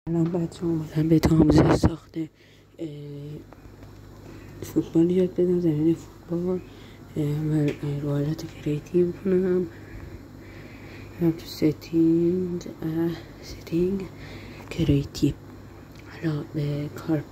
الان بچه اومدن به آموزش ساخت فوتبال یاد بدم، زمین فوتبال و رو حالت کریتیو کنم. هم تو ستینگ کریتیو. حالا به کار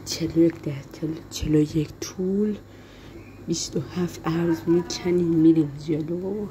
41 طول 27 عرض میکنیم، میریم جلو.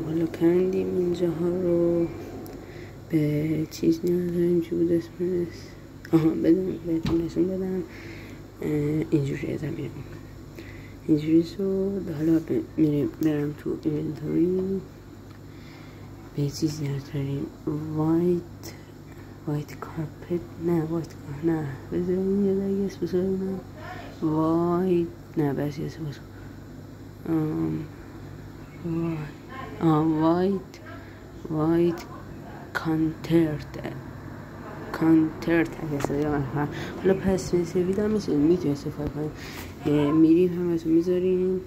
حالا کندیم اینجاها رو، به چیز نیاز داریم. چی بود اسمش؟ بهتون نشون بدم. اینجوری زمین اینجوری شد. حالا برم تو اینوینتوری، به چیز نیاز داریم. وایت کارپت نه بذاریم یه دیگه اسم بذاریم. وایت کانترت حالا پس سفید هم میتونی استفاده کنیم. میریم هم از میذاریم.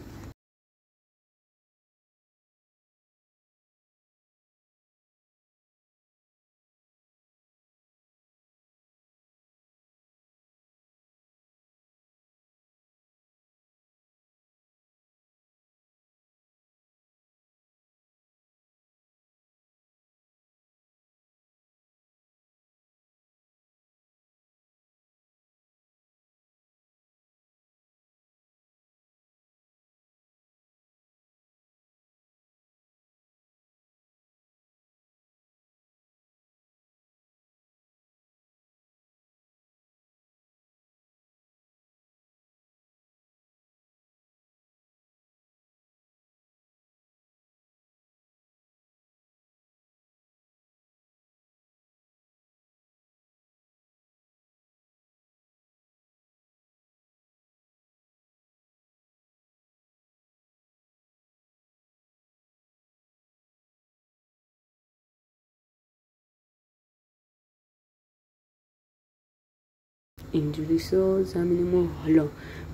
اینجوری شد زمین ما. حالا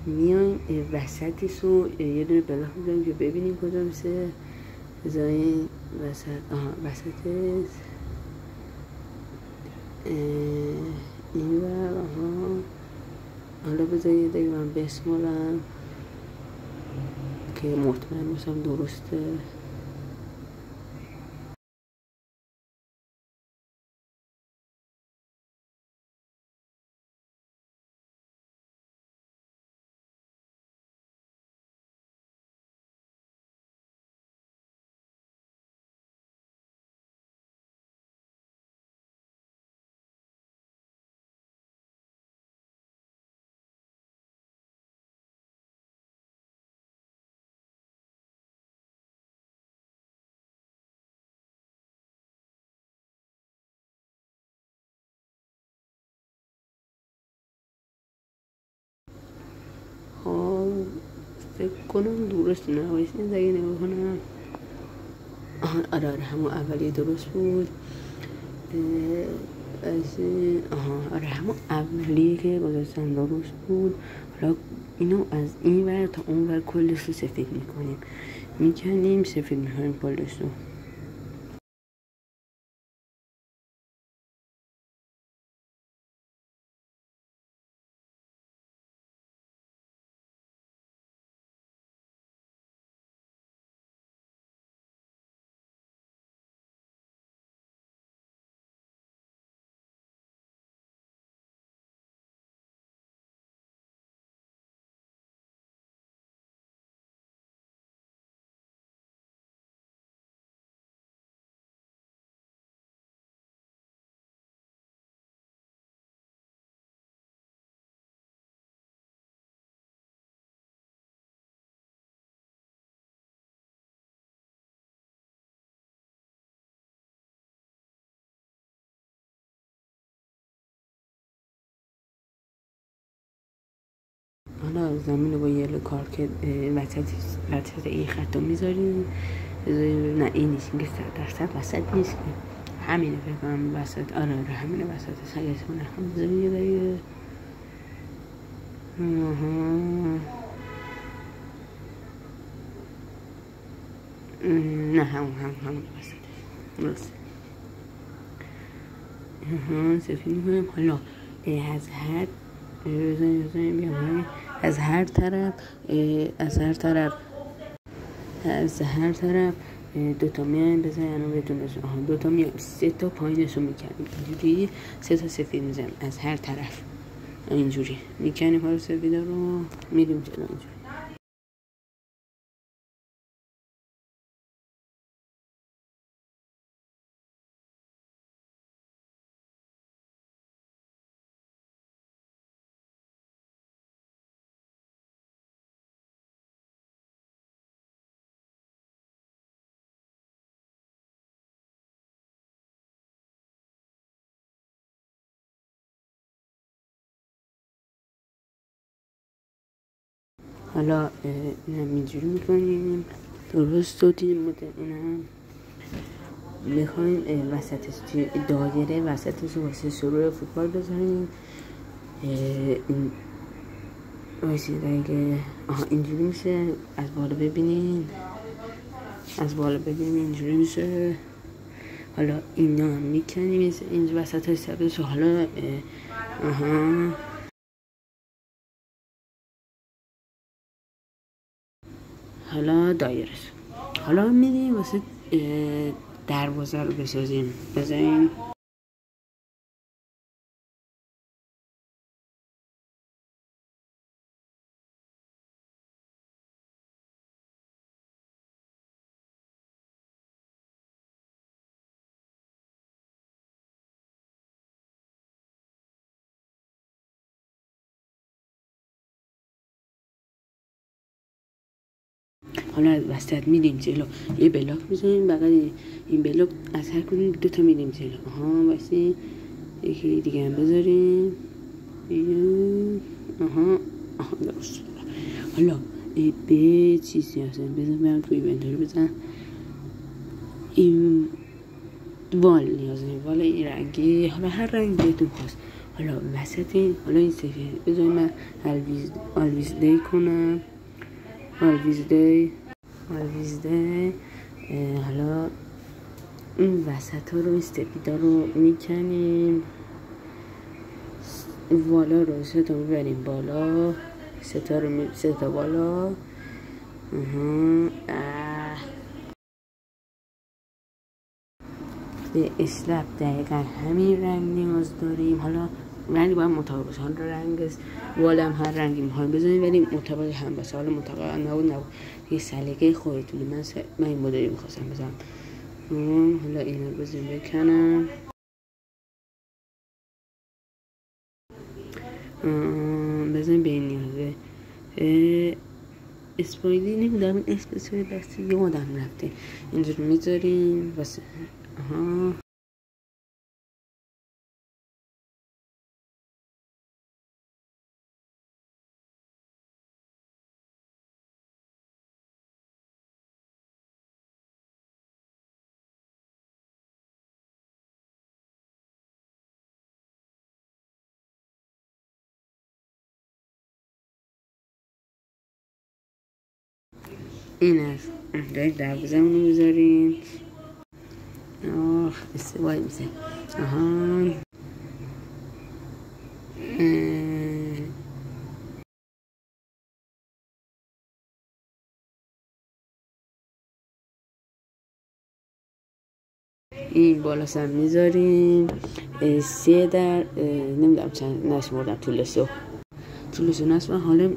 میایم وسطش رو یه دونه بلاک میذاریم که ببینیم کجا میشه بذارین وسط این ور حالا بذارید دیگه من بسمالم که مطمئن باشم درسته. فکر کنم درست نوایسین دیگه نگاه کنم. آره همون اولیه درست بود. آره همون اولیه که گذاشتن درست بود. حالا اینو از این ور تا اون ور کلش رو سفید میکنیم سفید میکنیم کلش رو. حالا زمین رو با یلو کارکت وسط این خط رو میذاریم. نه این نیست، این که 100% وسط نیست که همینه فکر کنم وسط. آره همینه وسط سگتونه هم بذاریم یه دقیقه. نه همون وسط درست. سفید میکنیم. حالا از هر طرف دوتا میایم بزنیم بدونش. دوتا میایم 3 تا پایینش رو میکنیم اینجوری، 3 تا سفید میزنیم از هر طرف اینجوری میکنیم. حالا سفید رو میریم جلو اینجوری. حالا اینم اینجوری میکنیم درست و تیم اینم میخوایم وسطش دایره وسطش رو واسه شروع فوتبال بذاریم. این واسه دیگه اینجوری میشه. از بالا ببینین اینجوری میشه. حالا اینا هم میکنیم اینجا وسط سبز. حالا حالا دایرش. حالا میریم واسه دروازه رو بسازیم. بزنیم حالا از وسط میدیم جلو یه بلاک میزنیم بغل این بلاک از هر کدوم 2 تا میدیم جلو. واسه یکی دیگه هم بذاریم. درست. حالا به چیزی هستن بزن برم توی اینوانتاری بزن. این وال نیازه وال این رنگی. حالا هر رنگ بهتون خواست. حالا وسط حالا این سفید بذاریم من آلویز دی کنم. آلویز دی حالا این وسط ها رو این سفیدا رو میکنیم، والا رو 3 تا میبریم بالا، 3 تا بالا. به اسلب دقیقا همین رنگ نیاز داریم. حالا ولی باید مطابق باشه. حالا رنگ والا هم هر رنگی میخوایم بزنیم ولی مطابق هم باشه. حالا مطابق نبود یه سلیقه خودتونه. من این مدلی میخواستم بزنم. حالا اینا رو بزنیم بکنم. بزنیم به این نیازه. اسپایلی نمیدونم این اسپایلی دستی یه مدام رفته. اینجور میذاریم واسه این است. دروازمون رو بذاریم. استوایی میشه. این بالا سر میذاریم. 3 در نمیدونم چند نشمردم طولشو نشمردم. حالا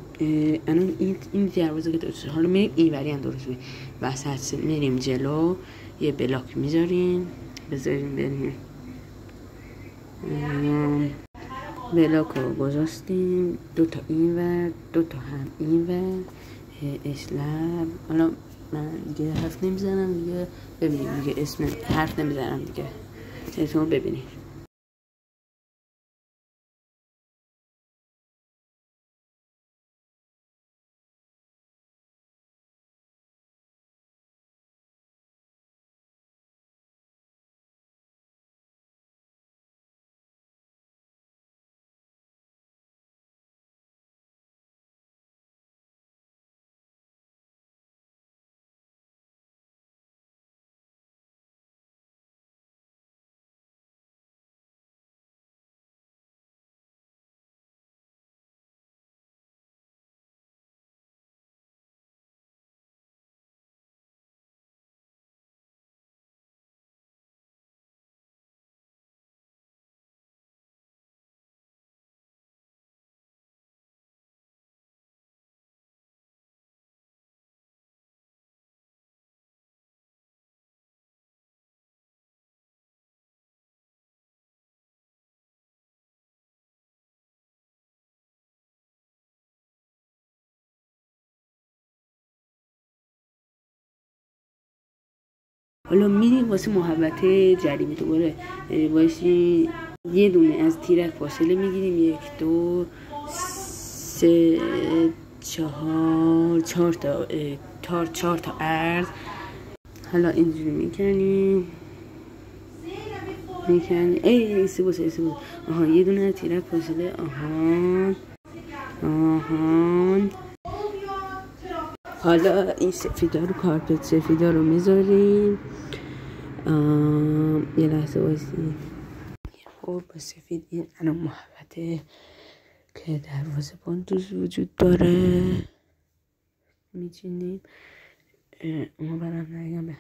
الان این دروازه که درست حالا میریم این وری هم درست میریم وسط میریم جلو یه بلاک میذاریم بریم بلاک رو گذاشتیم 2 تا این ور 2 تا هم این ور اسلب. حالا من دیگه حرف نمیزنم دیگه. ببینیم دیگه اسم حرف نمیزنم دیگه. اسمو ببینید. حالا میریم واسه محبت جریمه. دوباره واسه یه دونه از تیرک فاصله میگیریم 1 2 3 4 4 تا عرض. حالا اینجوری میکنیم ای سه یه دونه از تیرک فاصله حالا این سفیدا رو کارپت سفیدا رو میذاریم. یه لحظه بایستی. خب با سفید این الان محبته که دروازه باندوز وجود داره میچینیم. ما برام نگم به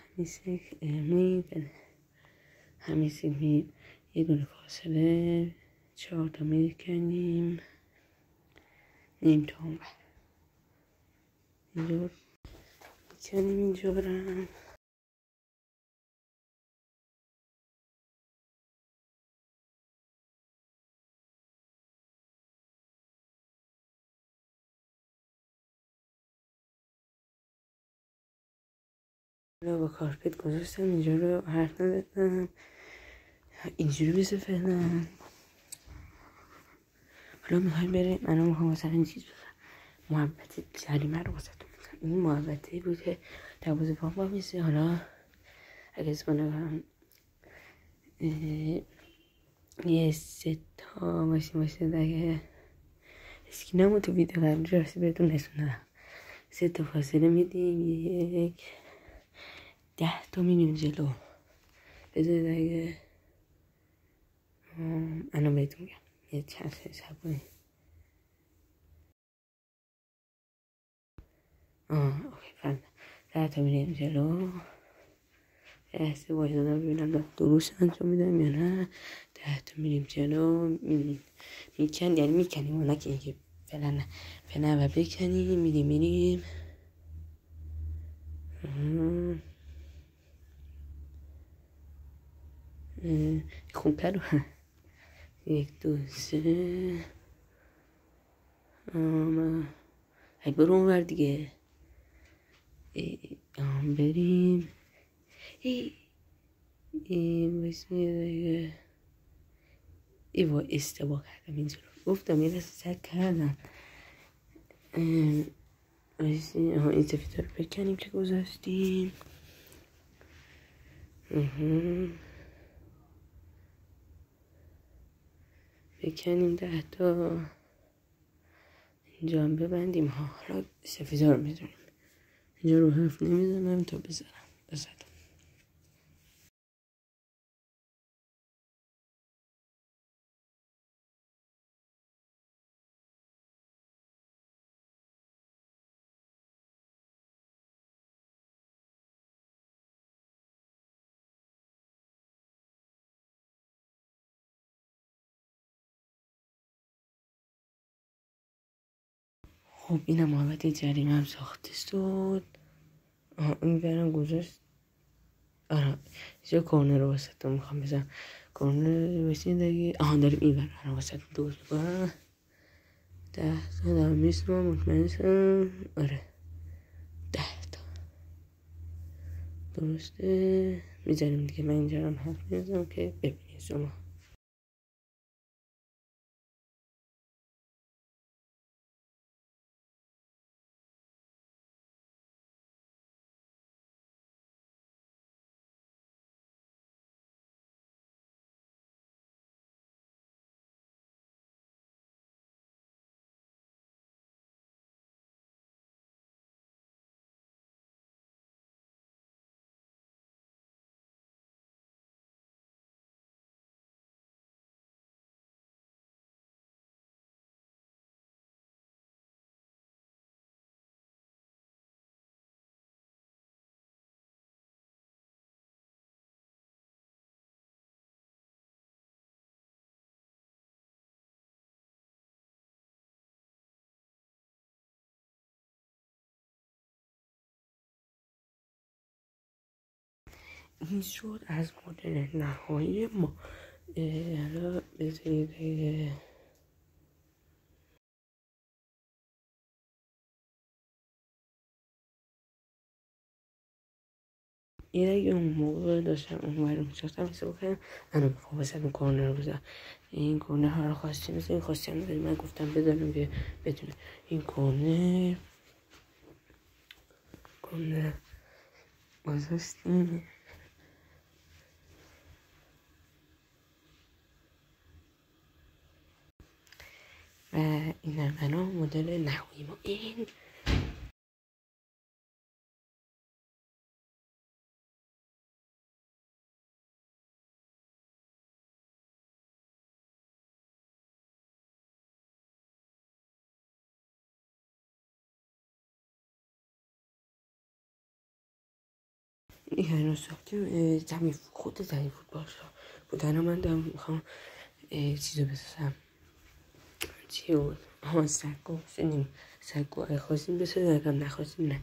همین سیک یه دونه فاصله 4 تا میکنیم. نیم تا اون اینجا میکنیم اینجا برم. با کارپت گذاشتم اینجا رو حرف نزدم. اینجوری بسه فعلا. حالا میخوایم بریم. الان میخوام مثلا این چیز بزنم محبت جریمه رو واسه تو میزنم. این محبته بود که دروازه پاک با میسه. حالا اگه اسم نگم یه 3 تا باشه اگه اسکینامو تو ویدیو قبلی راستی بهتون نشوندم. 3 تا فاصله میدیم 1 10 تا میریم جلو. بذارید اگه الان بهتون میگم یه چند حساب کنید. اوکی فهمیدم. 10 تا میریم جلو. لحظه وایسادم ببینم درست انجام میدم یا نه. 10 تا میریم جلو. میکن یعنی میکنیم نه که اینکه فعلا و بکنیم. میریم خوبتر رو 1 2 3 ای برو اونور دیگه. بریم اشتباه کردم اینجا رو گفتم. یه لحظه چک کردم. این سفیده رو بکنیم که گذاشتیم. بکنیم 10 تا. اینجا هم ببندیم. حالا سفیده رو میذاریم اینجا. رو حرف نمیزنم تا بزنم. خب اینم محبت جریمه هم ساخته شد. این برم گذاشت. اینجا کورنر رو واسه تو میخوام بزنم. کورنر بسید دیگه. داریم این برم واسه تو دوست میکنم. 10 تا دارم میسرم مطمئنشم. آره 10 تا درسته. میزنیم دیگه. من اینجا هم حرف میزنم که ببینید شما. این شد از مدل نهایی ما. حالا بذارید این اگه اون موقع داشتم اون رو میشستم حساب کنم. منو بخواه واسه اون کورنر رو بزن. این کورنر ها رو خواستی مثل این خواستی هم من گفتم بذارم که بدونه. این کورنر گذاشتیم. و این هم مدل نهایی ما. این هنوز ساختیم. خود زمین فوتبال بودن. من دارم میخوام چیزو بسازم. چی بود؟ سگو سنیم. سگو اگه خواستیم بسازم نخواستیم نه.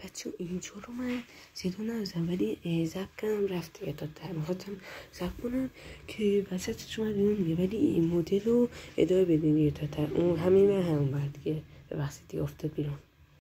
بچه اینجا رو من صدا نزدم ولی ضبط کردم رفت دیگه. تا میخواستم ضبط کنم که وسطش اومد بیرون دیگه، ولی این مدل رو ادامه بدین دیگه تا اون همین من همون بعد دیگه ببخشید دیگه افتاد بیرون.